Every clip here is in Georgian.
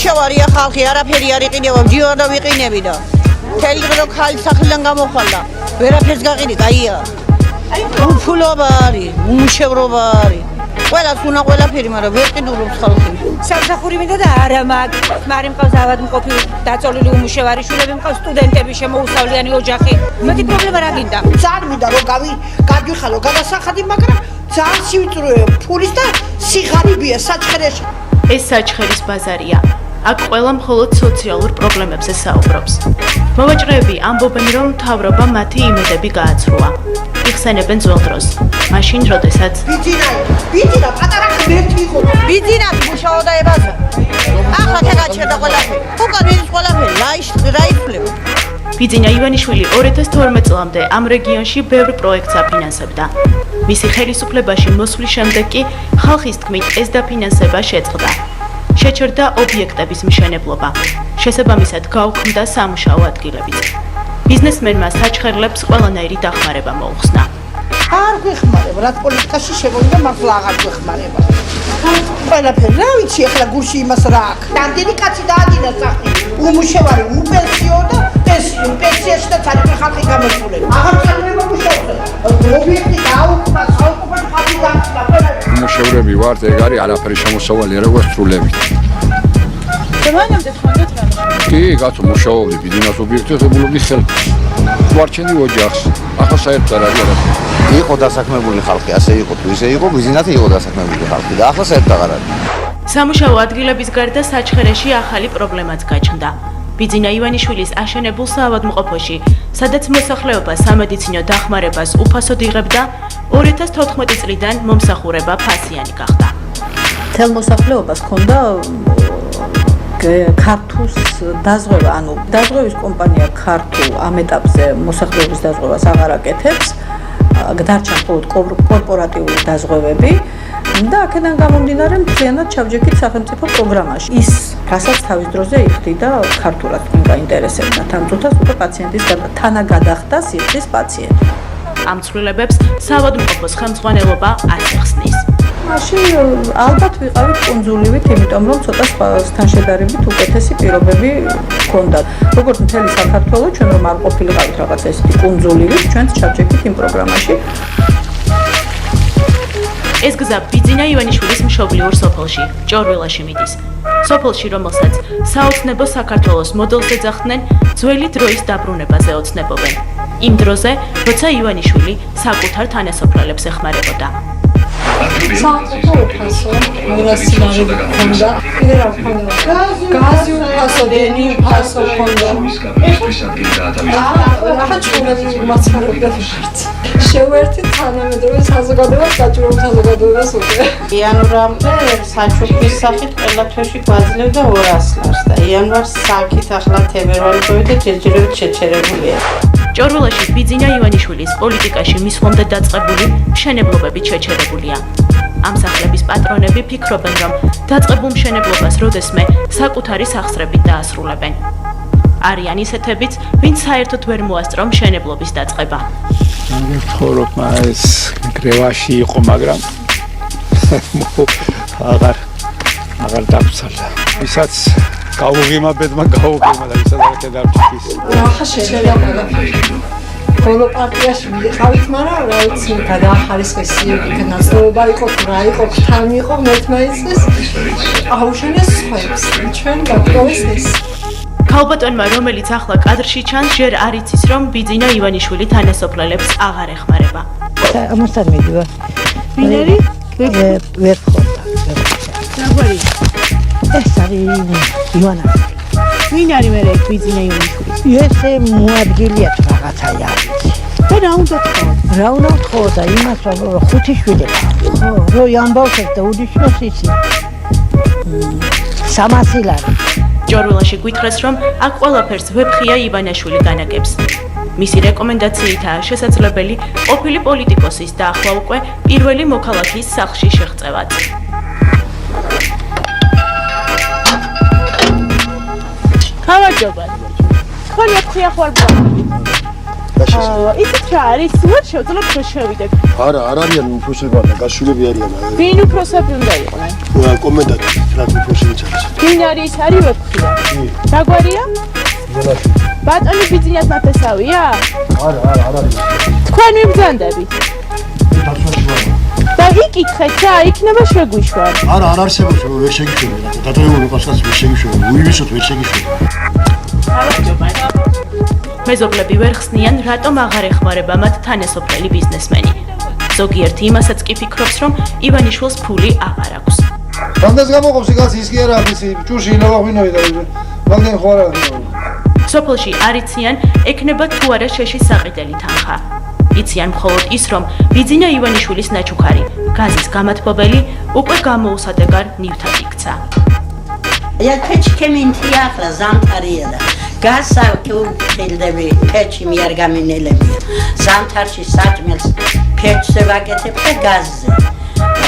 მუშევარია ხალხი, არაფერი არ იყინება, ჯიო და ვიყინები და მთელი დღე რო ხალი სახლიდან გამოხვალდა, ვერაფერს გაყიდი, გაია. უფლობა არის, უმუშევრობა არის. ყველას უნდა ყველაფერი, მაგრამ ვერ ყიდულობს ხალხი. სამსახური მინდა და არა მაგრამ მყავს ავადმყოფი დაწოლილი უმუშევარი შვილები, მყავს სტუდენტები, შემოუსავლიანი ოჯახი. მეტი პრობლემა რა გინდა? ძალიან მინდა რომ გადვიხალო გადასახადი, მაგრამ ძალიან სივიწროა ფულის და სიღარიბია საჩხერეში. ეს საჩხერის ბაზარია. აქ ყველა მხოლოდ სოციალურ პრობლემებზე საუბრობს. მოვაჭრეები ამბობენ, რომ მთავრობა მათი იმედები გააცრუა. იხსენებენ ძველ დროს. მაშინ, როდესაც ბიძინა პატარა ღმერთი იყო. ბიძინა მუშაობდა ებაზე. ახლა გადაჭერდა ყველაფერი. უკან ის ყველაფერი რაიფლება. ბიძინა ივანიშვილი 2012 წლამდე ამ რეგიონში ბევრ პროექტს აფინანსებდა. მისი ხელისუფლებაში მოსვლის შემდეგ კი ხალხის თქმით ეს დაფინანსება შეწყდა. შეჩერდა ობიექტების მშენებლობა. შესაბამისად გაუქმდა სამუშაო ადგილებიც. ბიზნესმენმა საჩხერლებს ყველანაირი დახმარება მოუხსნა. არ გვეხმარება, რაც პოლიტიკაში შემოვიდა, მართლა აღარ გვეხმარება. ყველაფერი, რა ვიცი, ახლა გულში იმას რა აქვს. რამდენი კაცი დაადგინა სახელი, უმუშევარი, უპენსიო და პენსიაში და ცალკე ხალხი გამოსულები. აღარ წარმოება მუშაობა. ობიექტი გაუქმდა, საუკეთესო ხალხი დაადგინა ყველაფერი. მუშევრები ვართ, ეგ არის არაფერი შემოსავალია, როგორც სრულებით. მანამდე ხონდეთ რა? კი, კაცო, მუშაობდი ბიზნეს ობიექტზე, ვებულობდი ხელს. ვარჩენდი ოჯახს. ახლა საერთოდ არ არის არაფერი. იყო დასაქმებული ხალხი, ასე იყო თუ ისე იყო, ბიზნესით იყო დასაქმებული ხალხი და ახლა საერთოდ აღარ არის. სამუშაო ადგილების გარდა საჩხერეში ახალი პრობლემაც გაჩნდა. ბიძინა ივანიშვილის აშენებულ საავადმყოფოში, სადაც მოსახლეობა სამედიცინო დახმარებას უფასოდ იღებდა, 2014 წლიდან მომსახურება ფასიანი გახდა. მთელ მოსახლეობას ჰქონდა ქართუს დაზღვევა, ანუ დაზღვევის კომპანია ქართულ ამ ეტაპზე მოსახლეობის დაზღვევას აღარ აკეთებს, დარჩა მხოლოდ კორპორატიული დაზღვევები და აქედან გამომდინარე მთლიანად ჩავჯექით სახელმწიფო პროგრამაში. ის, რასაც თავის დროზე იხდიდა ქართულად თქვენ გაინტერესებდა, ამ წუთას უკვე პაციენტის თანაგადახდა სიხდის პაციენტი. ამ ცვლილებებს საავადმყოფოს ხელმძღვანელობა არ იხსნის. მაშინ ალბათ ვიყავით კუნძულივით, იმიტომ რომ ცოტა სხვასთან შედარებით უკეთესი პირობები ჰქონდათ. როგორც მთელი საქართველო, ჩვენ რომ არ ყოფილიყავით რაღაცა ესეთი კუნძულივით, ჩვენც ჩავჯექით იმ პროგრამაში. ეს გზა ბიძინა ივანიშვილის მშობლიურ სოფელში, ჭორველაში მიდის. სოფელში, რომელსაც საოცნებო საქართველოს მოდელს ეძახდნენ, ძველი დროის დაბრუნებაზე ოცნებობენ. იმ დროზე, როცა ივანიშვილი საკუთარ თანასოფლელებს ეხმარებოდა. საუკეთესო უფასო, მორასილარი ჰქონდა, კიდე რა ჰქონდა? გაზი უფასო, დენი უფასო ჰქონდა. ახლა ჩვენი მასწავლებლები ვართ. შევერთით თანამედროვე საზოგადოებას, საჭირო საზოგადოებას უკვე. იანვრამდე საჩუქრის სახით ყველა თვეში გვაძლევდა 200 ლარს და იანვარს საკით ახლა თებერვალი და ჯერჯერობით შეჩერებულია. ჭორველაში ბიძინა ივანიშვილის პოლიტიკაში მისვლამდე დაწყებული მშენებლობები შეჩერებულია. ამ სახლების პატრონები ფიქრობენ, რომ დაწყებულ მშენებლობას როდესმე საკუთარი სახსრებით დაასრულებენ. არიან ისეთებიც, ვინც საერთოდ ვერ მოასწრო მშენებლობის დაწყება. ცხოვრობ ეს გრევაში იყო, მაგრამ აღარ დაგცალდა. ვისაც გაუღიმაბედმა გაუღიმა და ვისაც არ დარჩის. ახლა შეიძლება ბოლო პარტიაში მიყავით, მაგრამ რა ვიცი, გადაახარისხეს იქნასობა იყო, რა იყო, თან იყო მეთმაიცეს. აუშენეს სხვებს. ჩვენ გაგწოვეს ეს. ქალბატონმა, რომელიც ახლა კადრში ჩანს, ჯერ არ იცის, რომ ბიძინა ივანიშვილი თანასოფლელებს აღარ ეხმარება. ამასთან მიდივარ. ვინ არის? ვერ ხონდა. საგვარი. ეს არის ივანა. ვინ არის მე ბიძინა ივანიშვილი? ესე მოადგილია რაღაცა არის. და რა უნდა თქვა? რა უნდა თქვა და იმას რომ ხუთი შვილი. ხო, რო ამბავს და უდიშნოს ისი. 300 ლარი. ჭორველაში გვითხრეს, რომ აქ ყველაფერს ვეფხია ივანაშვილი განაგებს. მისი რეკომენდაციითაა შესაძლებელი ყოფილი პოლიტიკოსის და ახლა უკვე პირველი მოქალაქის სახლში შეღწევაც. გამარჯობა. თქვენ ვეფხია ხوار. იცით რა არის? ვერ შევძლებ რომ შევიდეთ. არა, არ არიან უფროსებად, გაშულები არიან. ვინ უფროსები უნდა იყვნენ? კომენდანტი, რაც უფროსებიც არის. ვინ არის? არის ვეფხია. დაგვარია? ბატონი ბიძინას მათესავია? არა, არ არის. თქვენ მიბრძანდებით. და იკითხეთ რა, იქნება შეგვიშვან. არა, არ არსებობს, ვერ შეგიშვება. დადრეული პასკას ვერ შეგიშვება. უივისოთ ვერ შეგიშვება. მეზობლები ვერ ხსნიან, რატომ აღარ ეხმარება მათ თანასოფლელი ბიზნესმენი. ზოგიერთი იმასაც კი ფიქრობს, რომ ივანიშვილს ფული აღარ აქვს. რამდენს გამოყოფს იქაც ის კი არა ისი ჭუში ლავღვინოი და მაგდენ ხო არა. სოფელში არ იციან, ექნება თუ არა შეშის საყიდელი თანხა. იციან მხოლოდ ის, რომ ბიძინა ივანიშვილის ნაჩუქარი, გაზის გამათბობელი უკვე გამოუსადეგარ ნივთად იქცა. Ja pechke minti ახლა ზამთარია და გასავკე უხილდები პეჩი მიარ გამინელები. ზამთარში საჭმელს პეჩზე ვაკეთებ და გაზზე.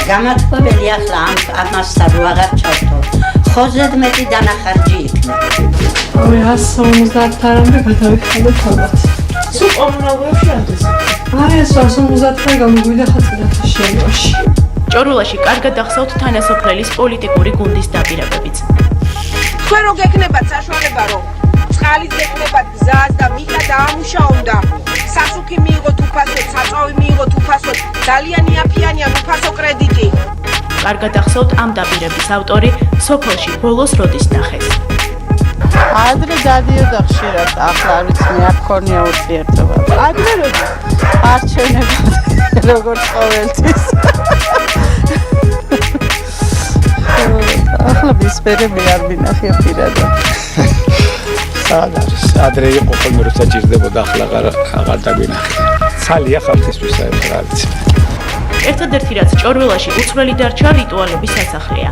გამათბობელი ახლა ამასთან რო აღარ ჩავთო. ხოზედ მეტი დანახარჯი იქნება. მე 150 არამდე გადავიხადე თავად. სულ კომუნალურებში ამდეს. აი 150 გამოგვიდა ხაწინათაშ შენოში. ჭორულაში კარგად ახსოვთ თანასოფლელის პოლიტიკური გუნდის დაპირებებიც. თქვენ რო გეკნებათ საშუალება რომ წყალით გეკნებათ გზას და მიხა დაამუშაონდა სასუქი მიიღოთ უფასოდ, საწვავი მიიღოთ უფასოდ, ძალიან იაფიანია უფასო კრედიტი. კარგად ახსოვთ ამ დაპირების ავტორი სოფელში ბოლოს როდის ნახეს. ადრე დადიოდა ხშირად, ახლა არ ვიცი, მე არ მქონია ურთიერთობა. ადრე როდის? არჩევნებად, როგორც ყოველთვის. ახლა ვისფერები არ მინახია პირადად. სად არის? ადრე იყო ხოლმე როცა ჭირდებოდა, ახლა აღარ დაგვინახე. ცალია ხალხისთვის საერთოდ რა ვიცი. ერთადერთი რაც ჭორველაში უცვლელი დარჩა რიტუალების სასახლეა.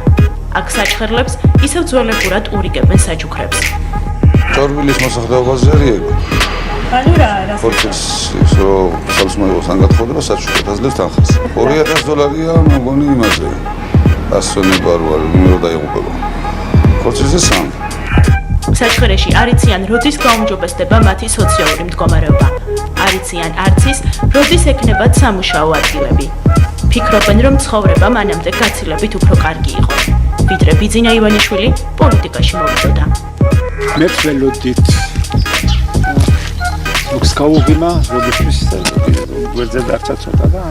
აქ საჩხერლებს ისევ ძველებურად ურიგებენ საჩუქრებს. ჭორვილის მოსახლეობაზე რიები. ანუ რა არა? ხორცის ისო სალსმოიღოს ანგათხოვდება საჩუქრად აძლევს თანხას. $2000-ია მოგონი იმაზე. ასონება რო არის, ნუ დაიღუპება. ხორცისზე 3. საჩხერეში არიციან როდის გაუმჯობესდება მათი სოციალური მდგომარეობა. არიციან არც ის, როდის ექნებათ სამუშაო ადგილები. ფიქრობენ, რომ ცხოვრება მანამდე გაცილებით უფრო კარგი იყო. ვიდრე ბიძინა ივანიშვილი პოლიტიკაში მოვიდოდა. მეც ველოდით. ოქს გავუღიმა, როდესაც გვერდზე დარჩა ცოტა და